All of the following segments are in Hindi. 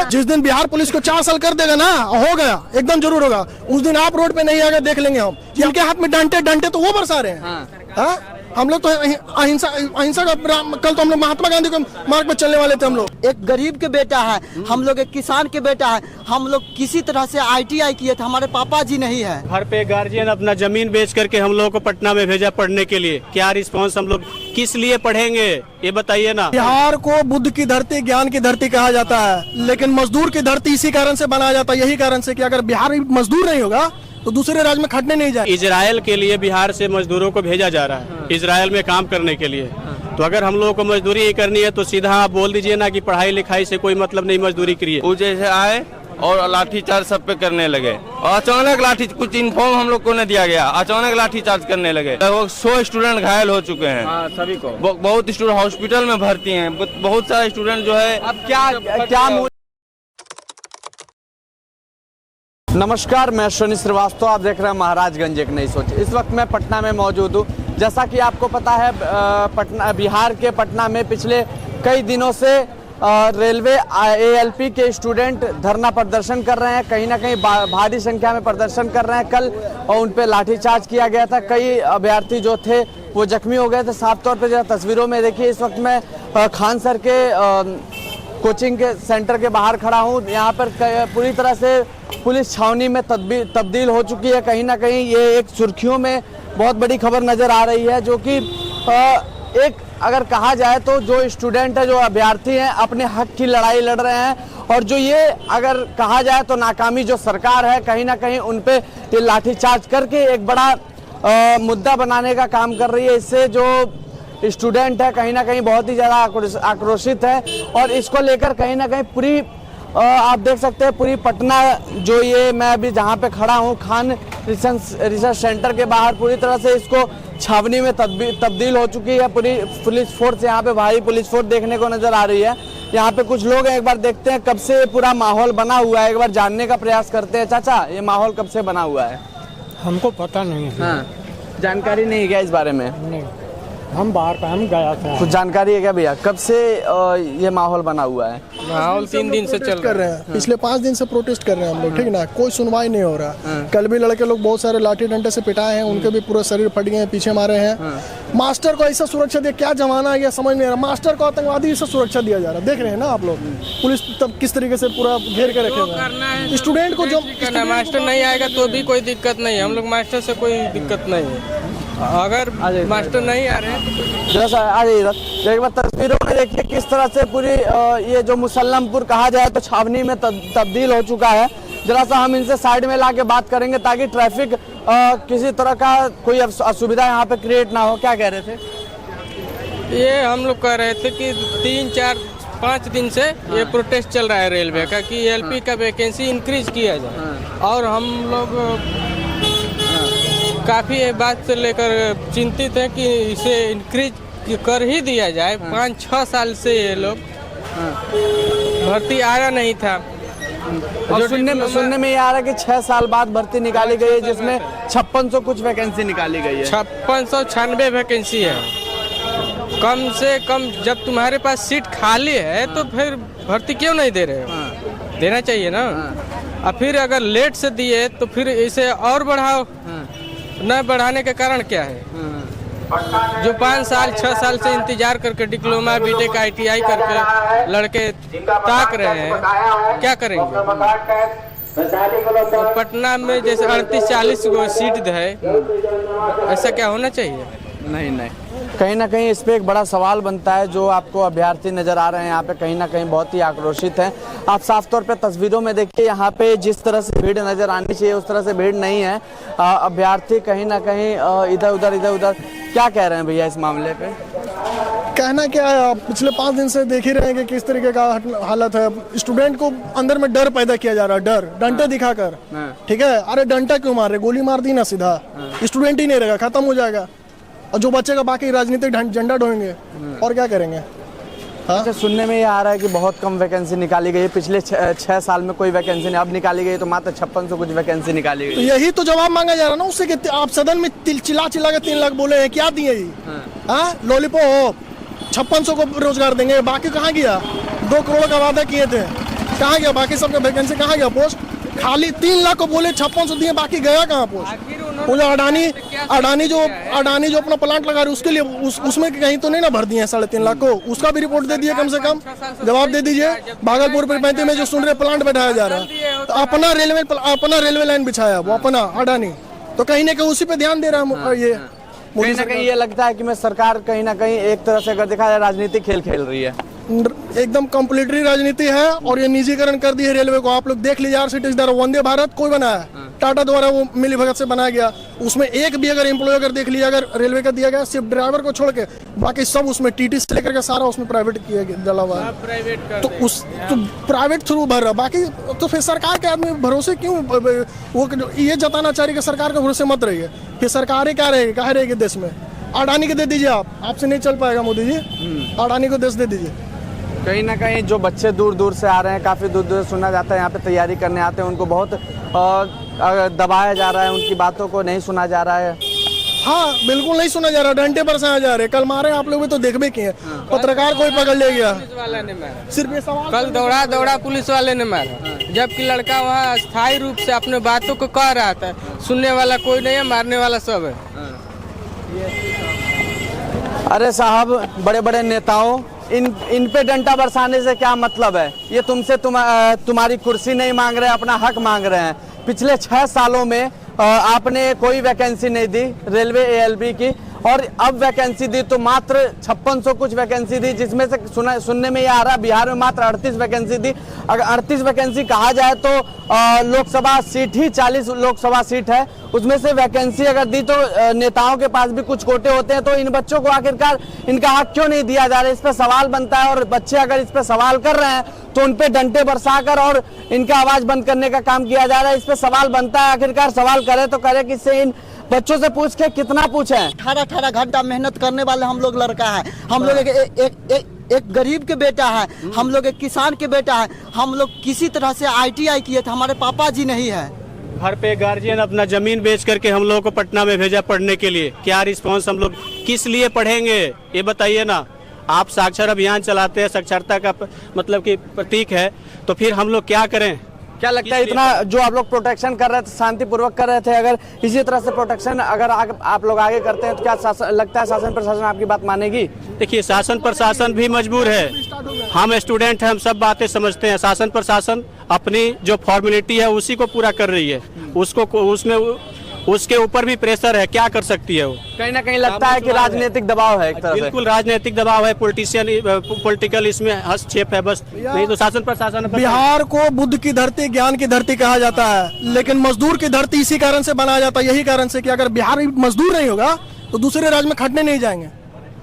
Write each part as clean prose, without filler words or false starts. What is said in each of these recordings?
जिस दिन बिहार पुलिस को 4 साल कर देगा ना, हो गया, एकदम जरूर होगा। उस दिन आप रोड पे नहीं आगे देख लेंगे हम। जिनके हाथ में डंडे तो वो बरसा रहे हैं। हम लोग तो अहिंसा का, कल तो हम लोग महात्मा गांधी के मार्ग पर चलने वाले थे। हम लोग एक गरीब के बेटा है, हम लोग एक किसान के बेटा है। हम लोग किसी तरह से ITI किए थे, हमारे पापा जी नहीं है। घर पे गार्जियन अपना जमीन बेच करके हम लोगों को पटना में भेजा पढ़ने के लिए। क्या रिस्पांस, हम लोग किस लिए पढ़ेंगे ये बताइए ना। बिहार को बुद्ध की धरती, ज्ञान की धरती कहा जाता है, लेकिन मजदूर की धरती इसी कारण से बनाया जाता है, यही कारण से कि अगर बिहार मजदूर नहीं होगा तो दूसरे राज्य में खटने नहीं जाए। इजराइल के लिए बिहार से मजदूरों को भेजा जा रहा है, इजराइल में काम करने के लिए। तो अगर हम लोगों को मजदूरी ही करनी है तो सीधा आप बोल दीजिए ना कि पढ़ाई लिखाई से कोई मतलब नहीं, मजदूरी करिए। वो जैसे आए और लाठीचार्ज सब पे करने लगे, और अचानक लाठी, कुछ इन्फॉर्म हम लोग को नहीं दिया गया, अचानक लाठीचार्ज करने लगे। लगभग 100 स्टूडेंट घायल हो चुके हैं। सभी को बहुत स्टूडेंट हॉस्पिटल में भर्ती हैं। बहुत सारे स्टूडेंट जो है। अब क्या नमस्कार, मैं शनि श्रीवास्तव, आप देख रहे हैं महाराजगंज एक नई सोच। इस वक्त मैं पटना में मौजूद हूँ। जैसा कि आपको पता है, बिहार के पटना में पिछले कई दिनों से रेलवे ALP के स्टूडेंट धरना प्रदर्शन कर रहे हैं। कहीं ना कहीं भारी संख्या में प्रदर्शन कर रहे हैं। कल उन पे लाठीचार्ज किया गया था, कई अभ्यर्थी जो थे वो जख्मी हो गए थे। साफ तौर पर तस्वीरों में देखिए, इस वक्त मैं खान सर के कोचिंग के सेंटर के बाहर खड़ा हूँ। यहाँ पर पूरी तरह से पुलिस छावनी में तब्दील हो चुकी है। कहीं ना कहीं ये एक सुर्खियों में बहुत बड़ी खबर नज़र आ रही है, जो कि एक अगर कहा जाए तो जो स्टूडेंट है, जो अभ्यर्थी हैं, अपने हक की लड़ाई लड़ रहे हैं। और जो ये अगर कहा जाए तो नाकामी जो सरकार है, कहीं ना कहीं उन पे ये लाठीचार्ज करके एक बड़ा मुद्दा बनाने का काम कर रही है। इससे जो स्टूडेंट है कहीं ना कहीं बहुत ही ज़्यादा आक्रोशित है। और इसको लेकर कहीं ना कहीं पूरी आप देख सकते हैं पूरी पटना, जो ये मैं अभी जहाँ पे खड़ा हूँ खान रिसर्च सेंटर के बाहर, पूरी तरह से इसको छावनी में तब्दील हो चुकी है। पूरी पुलिस फोर्स, यहाँ पे भारी पुलिस फोर्स देखने को नज़र आ रही है। यहाँ पे कुछ लोग हैं, एक बार देखते हैं कब से पूरा माहौल बना हुआ है, एक बार जानने का प्रयास करते हैं। चाचा, ये माहौल कब से बना हुआ है? हमको पता नहीं है। हाँ, जानकारी नहीं है क्या इस बारे में? नहीं, हम बाहर का, हम गया था। कुछ जानकारी है क्या भैया, कब से ये माहौल बना हुआ है? माहौल 3 दिन से चल कर रहे हैं। पिछले 5 दिन से प्रोटेस्ट कर रहे हैं हम लोग, ठीक ना, कोई सुनवाई नहीं हो रहा। कल भी लड़के लोग बहुत सारे लाठी डंडे से पिटाए हैं, उनके भी पूरे शरीर फट गए हैं, पीछे मारे हैं। मास्टर को ऐसा सुरक्षा दिया, क्या जमाना है ये समझ नहीं आ रहा। मास्टर को आतंकवादी से सुरक्षा दिया जा रहा है, देख रहे हैं ना आप लोग। पुलिस तब किस तरीके से पूरा घेर के रखे हुए हैं। स्टूडेंट को जो मास्टर नहीं आएगा तो भी कोई दिक्कत नहीं है, हम लोग मास्टर से कोई दिक्कत नहीं है। अगर मास्टर नहीं आ रहे एक बार तस्वीरों में देखिए किस तरह से पूरी ये जो मुसल्लमपुर कहा जाए तो छावनी में तब्दील हो चुका है। जरा सा हम इनसे साइड में लाके बात करेंगे ताकि ट्रैफिक किसी तरह का कोई असुविधा यहाँ पे क्रिएट ना हो। क्या कह रहे थे? ये हम लोग कह रहे थे कि 3, 4, 5 दिन से ये प्रोटेस्ट चल रहा है रेलवे का कि LP का वैकेंसी इंक्रीज किया जाए। और हम लोग काफ़ी बात से लेकर चिंतित हैं कि इसे इंक्रीज कर ही दिया जाए। 5-6 साल से ये लोग भर्ती आया नहीं था। और सुनने में ये आ रहा है कि 6 साल बाद भर्ती निकाली गई है, जिसमें 5600 कुछ वैकेंसी निकाली गई है। 5696 वैकेंसी है। कम से कम जब तुम्हारे पास सीट खाली है तो फिर भर्ती क्यों नहीं दे रहे हो? देना चाहिए ना। और फिर अगर लेट से दिए तो फिर इसे और बढ़ाओ। न बढ़ाने के कारण क्या है? जो 5 साल 6 साल से इंतजार करके डिप्लोमा BTech ITI करके लड़के ताक रहे हैं, क्या करेंगे? तो पटना में जैसे 38-40 को सीट है, ऐसा क्या होना चाहिए? नहीं, कहीं ना कहीं इस पे एक बड़ा सवाल बनता है। जो आपको अभ्यर्थी नजर आ रहे हैं यहाँ पे कहीं ना कहीं बहुत ही आक्रोशित हैं। आप साफ तौर पे तस्वीरों में देखिए, यहाँ पे जिस तरह से भीड़ नजर आनी चाहिए उस तरह से भीड़ नहीं है। अभ्यर्थी कहीं ना कहीं इधर उधर क्या कह रहे हैं भैया इस मामले पे? कहना क्या है, पिछले 5 दिन से देख ही रहे हैं कि किस तरीके का हालत है। स्टूडेंट को अंदर में डर पैदा किया जा रहा है, डर डंडे दिखाकर, ठीक है। अरे डंडा क्यों मार रहे, गोली मार दी ना सीधा, स्टूडेंट ही नहीं रहेगा, खत्म हो जाएगा। और जो बच्चे बाकी राजनीतिक झंडा ढोएंगे और क्या करेंगे। अच्छा, सुनने में ये आ रहा है कि बहुत कम वैकेंसी निकाली गई है। पिछले 6 साल में कोई वैकेंसी नहीं, अब निकाली गई तो मात्र 5600 कुछ वैकेंसी निकाली गई। तो यही तो जवाब मांगा जा रहा ना उससे कि आप सदन में चिल्ला के 3 लाख बोले हैं, क्या दिए? लॉलीपॉप 5600 को रोजगार देंगे, बाकी कहाँ गया? 2 करोड़ का वादा किए थे। कहाँ गया बाकी सबका वैकेंसी, कहाँ गया पोस्ट? खाली 3 लाख को बोले 5600 दिए, बाकी गया कहाँ पोस्ट? वो जो अडानी जो अपना प्लांट लगा रहे उसके लिए उसमें कहीं तो नहीं ना भर दिए हैं 3.5 लाख को? उसका भी रिपोर्ट दे दिए, कम से कम जवाब दे दीजिए। भागलपुर पर 35 में जो सुन रहे प्लांट बैठाया जा रहा है, तो अपना रेलवे लाइन बिछाया वो अपना अडानी, तो कहीं ना कहीं उसी पे ध्यान दे रहा है ये कहीं ना कहीं ये लगता है कि मैं सरकार कहीं ना कहीं एक तरह से अगर देखा जाए राजनीतिक खेल खेल रही है। एकदम कंप्लीटली राजनीति है और ये निजीकरण कर दी है रेलवे को। आप लोग देख लीजिए, आरसीटीसी द्वारा वंदे भारत कोई बनाया, टाटा द्वारा वो मिली भगत से बनाया गया, उसमें एक भी अगर एम्प्लॉय अगर देख लिया अगर रेलवे का दिया गया, सिर्फ ड्राइवर को छोड़ के बाकी सब उसमें टीटी से लेकर के सारा उसमें प्राइवेट किया गया डला हुआ है। तो प्राइवेट थ्रू भर रहा, बाकी तो फिर सरकार के आदमी भरोसे क्यों वो ये जताना चाह रही कि सरकार के भरोसे मत रहिए, फिर सरकारें क्या रहेगी, कहाँ रहेगी देश में? अडानी को दे दीजिए, आपसे नहीं चल पाएगा मोदी जी, अडानी को देश दे दीजिए। कहीं ना कहीं जो बच्चे दूर दूर से आ रहे हैं, काफ़ी दूर दूर से सुना जाता है, यहाँ पे तैयारी करने आते हैं, उनको बहुत दबाया जा रहा है, उनकी बातों को नहीं सुना जा रहा है। हाँ बिल्कुल नहीं सुना जा रहा, डंडे पर से आ जा रहे, कल मारे आप लोग भी तो देखबे किए, पत्रकार कोई पकड़ ले गया, पुलिस वाला ने मारा, सिर्फ ये सवाल कल दौड़ा पुलिस वाले ने मारा, जबकि लड़का वहाँ स्थायी रूप से अपने बातों को कह रहा था। सुनने वाला कोई नहीं है, मारने वाला सब है। अरे साहब, बड़े बड़े नेताओं, इन पे डंडा बरसाने से क्या मतलब है? ये तुमसे तुम्हारी कुर्सी नहीं मांग रहे, अपना हक मांग रहे हैं। पिछले 6 सालों में आपने कोई वैकेंसी नहीं दी रेलवे ALB की, और अब वैकेंसी दी तो मात्र 5600 कुछ वैकेंसी दी, जिसमें से सुनने में ये आ रहा है बिहार में मात्र 38 वैकेंसी दी। अगर 38 वैकेंसी कहा जाए तो लोकसभा सीट ही 40 लोकसभा सीट है, उसमें से वैकेंसी अगर दी तो नेताओं के पास भी कुछ कोटे होते हैं, तो इन बच्चों को आखिरकार इनका हक क्यों नहीं दिया जा रहा है? इस पर सवाल बनता है, और बच्चे अगर इस पर सवाल कर रहे हैं तो उन पे डंडे बरसाकर और इनका आवाज बंद करने का काम किया जा रहा है। इस पर सवाल बनता है, आखिरकार सवाल करे तो करे किससे? इन बच्चों से पूछ के कितना पूछे? 18 घंटा मेहनत करने वाले हम लोग लड़का है, हम लोग एक गरीब के बेटा है, हम लोग एक किसान के बेटा है, हम लोग किसी तरह से ITI किए थे, हमारे पापा जी नहीं है। घर पे गार्जियन अपना जमीन बेच करके हम लोगों को पटना में भेजा पढ़ने के लिए, क्या रिस्पांस? हम लोग किस लिए पढ़ेंगे ये बताइए ना। आप साक्षर अभियान चलाते हैं, साक्षरता का मतलब कि प्रतीक है, तो फिर हम लोग क्या करें? क्या लगता है इतना जो आप लोग प्रोटेक्शन कर रहे थे, शांतिपूर्वक कर रहे थे, अगर इसी तरह से प्रोटेक्शन अगर आप लोग आगे करते हैं तो क्या लगता है शासन प्रशासन आपकी बात मानेगी? देखिए, शासन प्रशासन भी मजबूर है, हम स्टूडेंट हैं, हम सब बातें समझते हैं। शासन प्रशासन अपनी जो फॉर्मेलिटी है उसी को पूरा कर रही है, उसके ऊपर भी प्रेशर है, क्या कर सकती है वो? कहीं ना कहीं लगता है कि राजनीतिक दबाव है एक तरह से। बिल्कुल राजनीतिक दबाव है, पॉलिटिकल इसमें हस्तक्षेप है बस, नहीं तो शासन प्रशासन। बिहार को बुद्ध की धरती, ज्ञान की धरती कहा जाता है, लेकिन मजदूर की धरती इसी कारण से बनाया जाता है, यही कारण से कि अगर बिहार मजदूर नहीं होगा तो दूसरे राज्य में खटने नहीं जाएंगे।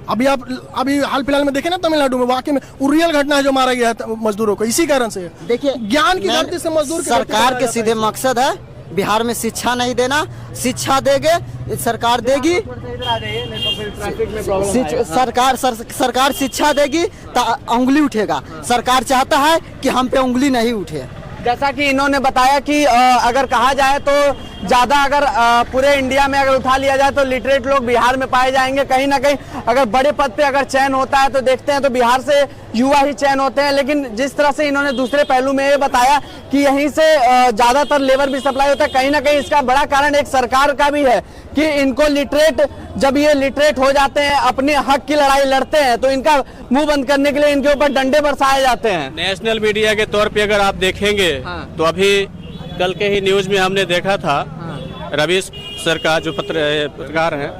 अभी हाल फिलहाल में देखे ना तमिलनाडु में, वाकई में रियल घटना है जो मारा गया मजदूरों को, इसी कारण से। देखिए, ज्ञान की धरती से मजदूर सरकार के सीधे मकसद है बिहार में शिक्षा नहीं देना, शिक्षा देंगे सरकार देगी, सरकार शिक्षा देगी तो उंगली उठेगा। सरकार चाहता है कि हम पे उंगली नहीं उठे। जैसा कि इन्होंने बताया कि अगर कहा जाए तो ज्यादा अगर पूरे इंडिया में अगर उठा लिया जाए तो लिटरेट लोग बिहार में पाए जाएंगे। कहीं ना कहीं अगर बड़े पद पे अगर चयन होता है तो देखते हैं तो बिहार से युवा ही चयन होते हैं, लेकिन जिस तरह से इन्होंने दूसरे पहलू में ये बताया कि यहीं से ज्यादातर लेबर भी सप्लाई होता है, कहीं ना कहीं इसका बड़ा कारण एक सरकार का भी है कि इनको लिटरेट, जब ये लिटरेट हो जाते हैं, अपने हक की लड़ाई लड़ते हैं, तो इनका मुंह बंद करने के लिए इनके ऊपर डंडे बरसाए जाते हैं। नेशनल मीडिया के तौर पे अगर आप देखेंगे तो अभी कल के ही न्यूज में हमने देखा था, रवीश सर का जो पत्रकार हैं,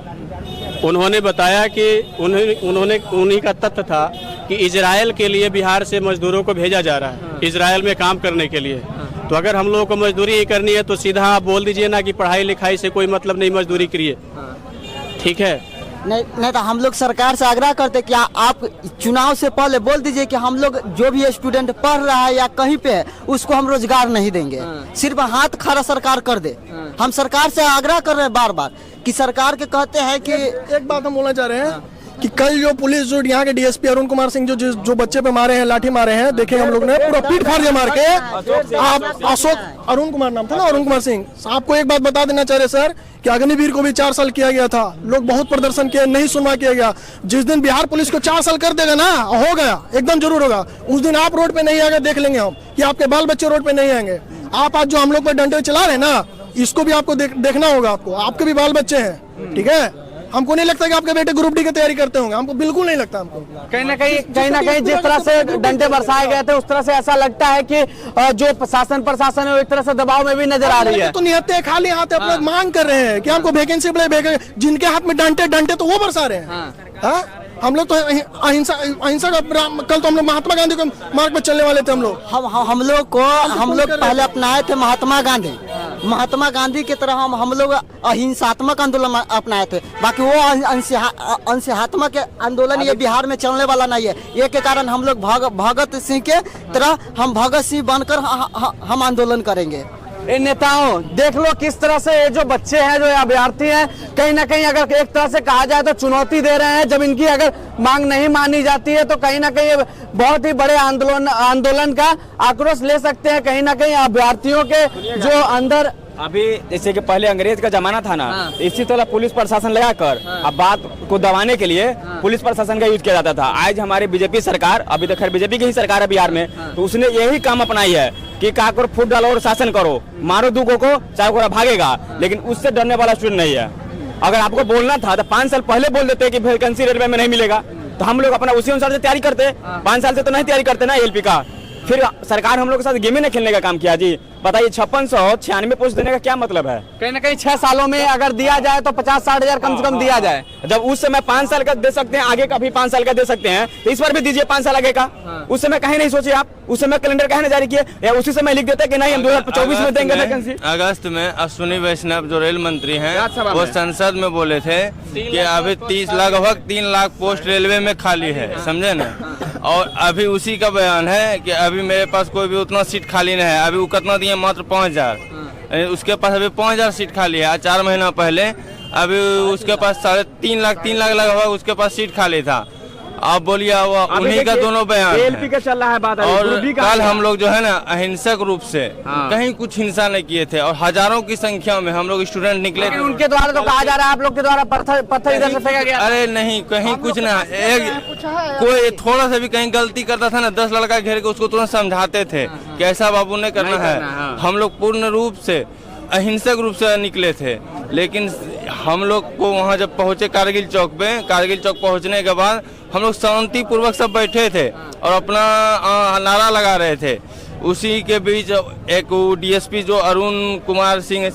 उन्होंने बताया कि उन्हीं का तथ्य था कि इजराइल के लिए बिहार से मजदूरों को भेजा जा रहा है, इजराइल में काम करने के लिए। तो अगर हम लोगों को मजदूरी ही करनी है तो सीधा आप बोल दीजिए ना कि पढ़ाई लिखाई से कोई मतलब नहीं, मजदूरी करिए, ठीक है? नहीं तो हम लोग सरकार से आग्रह करते कि आप चुनाव से पहले बोल दीजिए कि हम लोग जो भी स्टूडेंट पढ़ रहा है या कहीं पे है उसको हम रोजगार नहीं देंगे, सिर्फ हाथ खड़ा सरकार कर दे। हम सरकार से आग्रह कर रहे हैं बार बार कि सरकार के कहते हैं कि एक बात हम बोलना चाह रहे हैं कि कल जो पुलिस जो यहाँ के डीएसपी अरुण कुमार सिंह जो बच्चे पे मारे हैं, लाठी मारे हैं, देखे हम लोग ने पूरा पीठ फाड़ दिया मार के। आप अशोक अरुण कुमार नाम था ना, अरुण कुमार सिंह। आपको एक बात बता देना चाह रहे सर कि अग्निवीर को भी 4 साल किया गया था, लोग बहुत प्रदर्शन किए, नहीं सुनवाई किया गया। जिस दिन बिहार पुलिस को 4 साल कर देगा ना, हो गया, एकदम जरूर होगा, उस दिन आप रोड पे नहीं आएंगे, देख लेंगे हम कि आपके बाल बच्चे रोड पे नहीं आएंगे। आप आज जो हम लोग पे डंडे चला रहे हैं ना, इसको भी आपको देखना होगा, आपके भी बाल बच्चे हैं, ठीक है। हमको नहीं लगता कि आपके बेटे ग्रुप डी की तैयारी करते होंगे, हमको बिल्कुल नहीं लगता। हमको कहीं ना कहीं जिस तरह से डंडे बरसाए गए थे, उस तरह से ऐसा लगता है कि जो शासन प्रशासन है वो एक तरह से दबाव में भी नजर आ रही है। तो निहत्ते खाली हाथ अपना मांग कर रहे हैं कि हमको वैकेंसी बड़े, जिनके हाथ में डंडे तो वो बरसा रहे हैं। हम लोग तो अहिंसा कल तो हम लोग महात्मा गांधी के मार्ग पर चलने वाले थे। हम लोग पहले अपनाए थे महात्मा गांधी की तरह हम लोग अहिंसात्मक आंदोलन अपनाए थे। बाकी वो अंशहात्मक आंदोलन ये बिहार में चलने वाला नहीं है। ये के कारण हम लोग भगत सिंह के तरह हम भगत सिंह बनकर हम आंदोलन करेंगे। इन नेताओं देख लो किस तरह से ये जो बच्चे हैं, जो अभ्यर्थी हैं, कहीं ना कहीं अगर एक तरह से कहा जाए तो चुनौती दे रहे हैं। जब इनकी अगर मांग नहीं मानी जाती है तो कहीं ना कहीं बहुत ही बड़े आंदोलन का आक्रोश ले सकते हैं। कहीं ना कहीं अभ्यर्थियों के जो अंदर अभी जैसे कि पहले अंग्रेज का जमाना था ना, इसी तरह पुलिस प्रशासन लगाकर अब बात को दबाने के लिए पुलिस प्रशासन का यूज किया जाता था। आज हमारी बीजेपी सरकार, अभी तक खैर बीजेपी की ही सरकार है बिहार में, तो उसने यही काम अपनाई है कि काकर फूट डालो और शासन करो, मारो दूगों को चाहे कोई भागेगा, लेकिन उससे डरने वाला स्टूडेंट नहीं है। अगर आपको बोलना था तो 5 साल पहले बोल देते कि वैकेंसी रेलवे में नहीं मिलेगा, तो हम लोग अपना उसी अनुसार से तैयारी करते। 5 साल से तो नहीं तैयारी करते ना एलपी का। फिर सरकार हम लोग के साथ गेम ही नहीं खेलने का काम किया जी। बताइए 5696 पोस्ट देने का क्या मतलब है? कहीं ना कहीं 6 सालों में अगर दिया जाए तो 50-60 हजार कम से कम दिया जाए। जब उस समय 5 साल का दे सकते हैं, आगे का भी 5 साल का दे सकते हैं, तो इस बार भी दीजिए 5 साल आगे का। उस समय कहीं नहीं सोचे आप? उस समय कैलेंडर कहीं नहीं जारी किए, या उसी समय लिख देते कि नहीं हम 2024 में देंगे वैकेंसी। अगस्त में अश्विनी वैष्णव जो रेल मंत्री हैं, वो संसद में बोले थे कि अभी लगभग 3 लाख पोस्ट रेलवे में खाली है, समझे ना। और अभी उसी का बयान है कि अभी मेरे पास कोई भी उतना सीट खाली नहीं है। अभी वो कितना दिए? मात्र 5000। उसके पास अभी 5000 सीट खाली है। 4 महीना पहले अभी उसके पास 3.5 लाख लगभग उसके पास सीट खाली था। आप बोलिए उन्हीं का दोनों बयान एलपी का चल रहा है बात। और कल हम लोग जो है ना अहिंसक रूप से कहीं कुछ हिंसा नहीं किए थे, और हजारों की संख्या में हम लोग स्टूडेंट निकले थे। उनके द्वारा तो कहा जा रहा है आप लोग के द्वारा पत्थर इधर से फेंका गया। अरे नहीं, कहीं कुछ ना, कोई थोड़ा सा भी कहीं गलती करता था ना, 10 लड़का घेर के उसको तुरंत समझाते थे कि ऐसा बाबू ने करना है। हम लोग पूर्ण रूप से अहिंसक रूप से निकले थे। लेकिन हम लोग को वहाँ जब पहुँचे कारगिल चौक पहुँचने के बाद हम लोग शांति पूर्वक सब बैठे थे और अपना नारा लगा रहे थे। उसी के बीच एक डीएसपी जो अरुण कुमार सिंह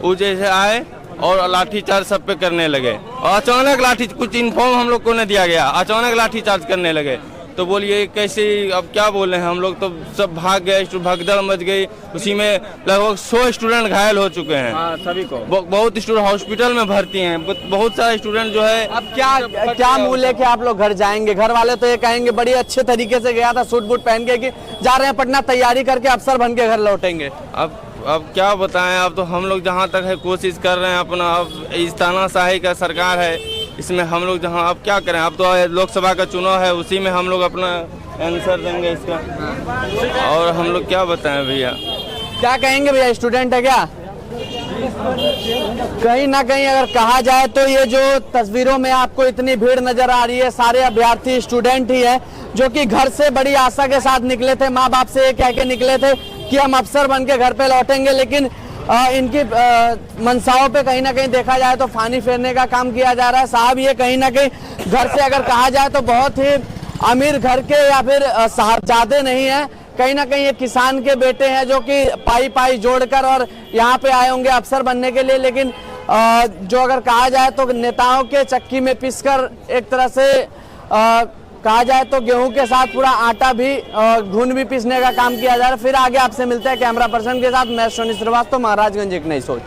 वो जैसे आए और लाठीचार्ज सब पे करने लगे, और अचानक कुछ इन्फॉर्म हम लोग को नहीं दिया गया, अचानक लाठीचार्ज करने लगे। तो बोलिए कैसे, अब क्या बोले हैं हम लोग, तो सब भाग गए, भगदड़ मच गई। उसी में लगभग 100 स्टूडेंट घायल हो चुके हैं। सभी को बहुत स्टूडेंट हॉस्पिटल में भर्ती हैं। बहुत सारे स्टूडेंट जो है। अब क्या मुंह लेके आप लोग घर जाएंगे? घर वाले तो ये कहेंगे बड़ी अच्छे तरीके से गया था, सूट बूट पहन के कि जा रहे हैं पटना, तैयारी करके अफसर बन के घर लौटेंगे। अब क्या बताएं, अब तो हम लोग जहाँ तक है कोशिश कर रहे हैं अपना। अब इस तानाशाही का सरकार है, इसमें हम लोग जहाँ अब क्या करें। अब तो लोकसभा का चुनाव है, उसी में हम लोग अपना आंसर देंगे इसका। और हम लोग क्या बताएं भैया, क्या कहेंगे भैया? स्टूडेंट है क्या? कहीं ना कहीं अगर कहा जाए तो ये जो तस्वीरों में आपको इतनी भीड़ नजर आ रही है, सारे अभ्यर्थी स्टूडेंट ही है जो कि घर से बड़ी आशा के साथ निकले थे, माँ बाप से कह के निकले थे कि हम अफसर बन के घर पे लौटेंगे। लेकिन इनकी मनसाओं पे कहीं ना कहीं देखा जाए तो फानी फेरने का काम किया जा रहा है। साहब ये कहीं ना कहीं घर से अगर कहा जाए तो बहुत ही अमीर घर के या फिर साहबजादे नहीं है, कहीं ना कहीं ये किसान के बेटे हैं जो कि पाई जोड़कर और यहाँ पे आए होंगे अफसर बनने के लिए। लेकिन जो अगर कहा जाए तो नेताओं के चक्की में पिसकर एक तरह से कहा जाए तो गेहूं के साथ पूरा आटा भी घुन भी पीसने का काम किया जा रहा है। फिर आगे आपसे मिलते हैं कैमरा पर्सन के साथ। मैं शनि श्रीवास्तव, महाराजगंज एक नई सोच।